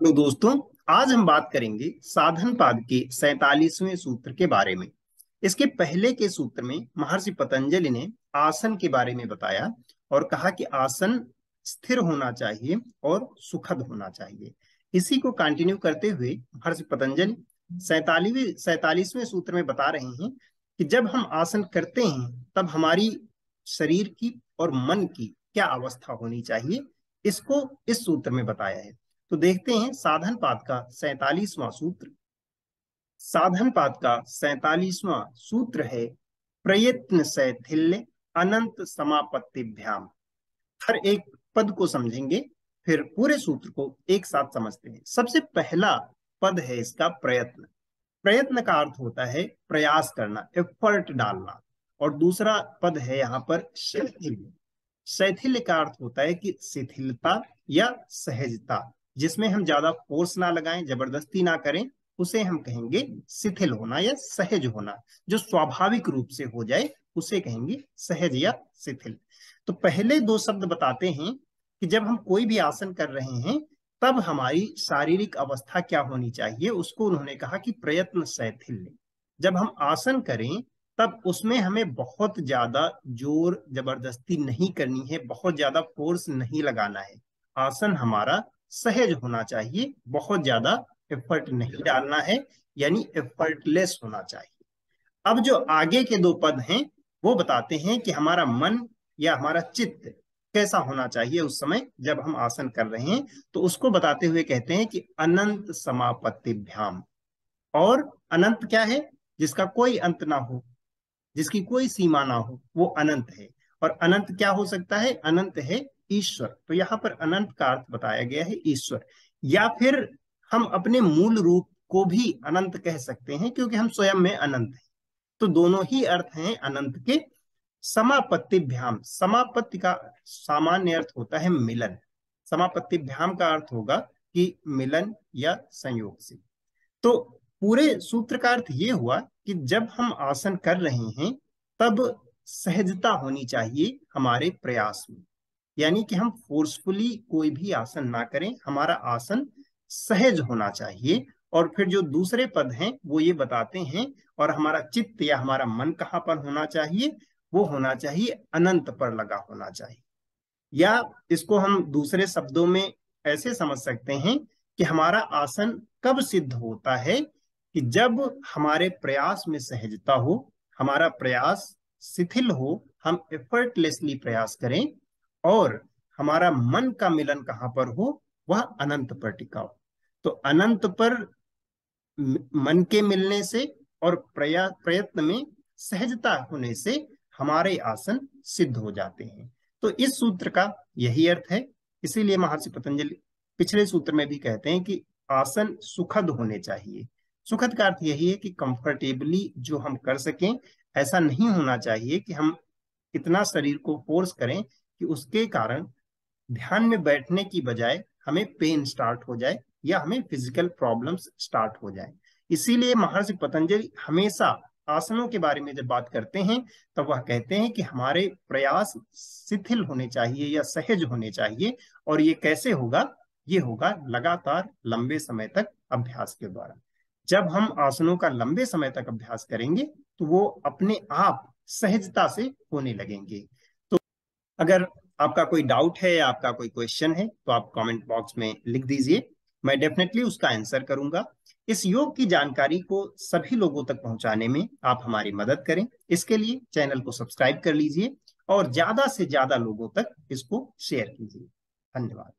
तो दोस्तों, आज हम बात करेंगे साधन पाद के 47वें सूत्र के बारे में। इसके पहले के सूत्र में महर्षि पतंजलि ने आसन के बारे में बताया और कहा कि आसन स्थिर होना चाहिए और सुखद होना चाहिए। इसी को कंटिन्यू करते हुए महर्षि पतंजलि 47वें सूत्र में बता रहे हैं कि जब हम आसन करते हैं तब हमारी शरीर की और मन की क्या अवस्था होनी चाहिए, इसको इस सूत्र में बताया है। तो देखते हैं साधन पाद का 47वां सूत्र। साधन पाद का 47वां सूत्र है प्रयत्न शैथिल्य अनंत समापत्तिभ्याम। हर एक पद को समझेंगे, फिर पूरे सूत्र को एक साथ समझते हैं। सबसे पहला पद है इसका प्रयत्न। प्रयत्न का अर्थ होता है प्रयास करना, एफर्ट डालना। और दूसरा पद है यहाँ पर शैथिल्य। शैथिल्य का अर्थ होता है कि शिथिलता या सहजता, जिसमें हम ज्यादा फोर्स ना लगाएं, जबरदस्ती ना करें, उसे हम कहेंगे शिथिल होना या सहज होना। जो स्वाभाविक रूप से हो जाए उसे कहेंगे सहज या शिथिल। तो पहले दो शब्द बताते हैं कि जब हम कोई भी आसन कर रहे हैं तब हमारी शारीरिक अवस्था क्या होनी चाहिए। उसको उन्होंने कहा कि प्रयत्न शैथिल्य। जब हम आसन करें तब उसमें हमें बहुत ज्यादा जोर जबरदस्ती नहीं करनी है, बहुत ज्यादा फोर्स नहीं लगाना है। आसन हमारा सहज होना चाहिए, बहुत ज्यादा एफर्ट नहीं डालना है, यानी एफर्टलेस होना चाहिए। अब जो आगे के दो पद हैं वो बताते हैं कि हमारा मन या हमारा चित्त कैसा होना चाहिए उस समय जब हम आसन कर रहे हैं। तो उसको बताते हुए कहते हैं कि अनंत समापत्तिभ्याम। और अनंत क्या है? जिसका कोई अंत ना हो, जिसकी कोई सीमा ना हो, वो अनंत है। और अनंत क्या हो सकता है? अनंत है ईश्वर। तो यहाँ पर अनंत का अर्थ बताया गया है ईश्वर, या फिर हम अपने मूल रूप को भी अनंत कह सकते हैं, क्योंकि हम स्वयं में अनंत हैं। तो दोनों ही अर्थ हैं अनंत के। समापत्तिभ्याम, समापत्ति का सामान्य अर्थ होता है मिलन। समापत्तिभ्याम का अर्थ होगा कि मिलन या संयोग से। तो पूरे सूत्र का अर्थ ये हुआ कि जब हम आसन कर रहे हैं तब सहजता होनी चाहिए हमारे प्रयास में, यानी कि हम फोर्सफुली कोई भी आसन ना करें, हमारा आसन सहज होना चाहिए। और फिर जो दूसरे पद हैं वो ये बताते हैं, और हमारा चित्त या हमारा मन कहाँ पर होना चाहिए? वो होना चाहिए अनंत पर लगा होना चाहिए। या इसको हम दूसरे शब्दों में ऐसे समझ सकते हैं कि हमारा आसन कब सिद्ध होता है? कि जब हमारे प्रयास में सहजता हो, हमारा प्रयास शिथिल हो, हम एफर्टलेसली प्रयास करें, और हमारा मन का मिलन कहाँ पर हो? वह अनंत पर टिका हो। तो अनंत पर मन के मिलने से और प्रयत्न में सहजता होने से हमारे आसन सिद्ध हो जाते हैं। तो इस सूत्र का यही अर्थ है। इसीलिए महर्षि पतंजलि पिछले सूत्र में भी कहते हैं कि आसन सुखद होने चाहिए। सुखद का अर्थ यही है कि कंफर्टेबली जो हम कर सकें। ऐसा नहीं होना चाहिए कि हम इतना शरीर को फोर्स करें कि उसके कारण ध्यान में बैठने की बजाय हमें पेन स्टार्ट हो जाए या हमें फिजिकल प्रॉब्लम्स स्टार्ट हो जाए। इसीलिए महर्षि पतंजलि हमेशा आसनों के बारे में जब बात करते हैं तब वह कहते हैं कि हमारे प्रयास शिथिल होने चाहिए या सहज होने चाहिए। और ये कैसे होगा? ये होगा लगातार लंबे समय तक अभ्यास के द्वारा। जब हम आसनों का लंबे समय तक अभ्यास करेंगे तो वो अपने आप सहजता से होने लगेंगे। अगर आपका कोई डाउट है या आपका कोई क्वेश्चन है तो आप कमेंट बॉक्स में लिख दीजिए, मैं डेफिनेटली उसका आंसर करूंगा। इस योग की जानकारी को सभी लोगों तक पहुंचाने में आप हमारी मदद करें। इसके लिए चैनल को सब्सक्राइब कर लीजिए और ज्यादा से ज्यादा लोगों तक इसको शेयर कीजिए। धन्यवाद।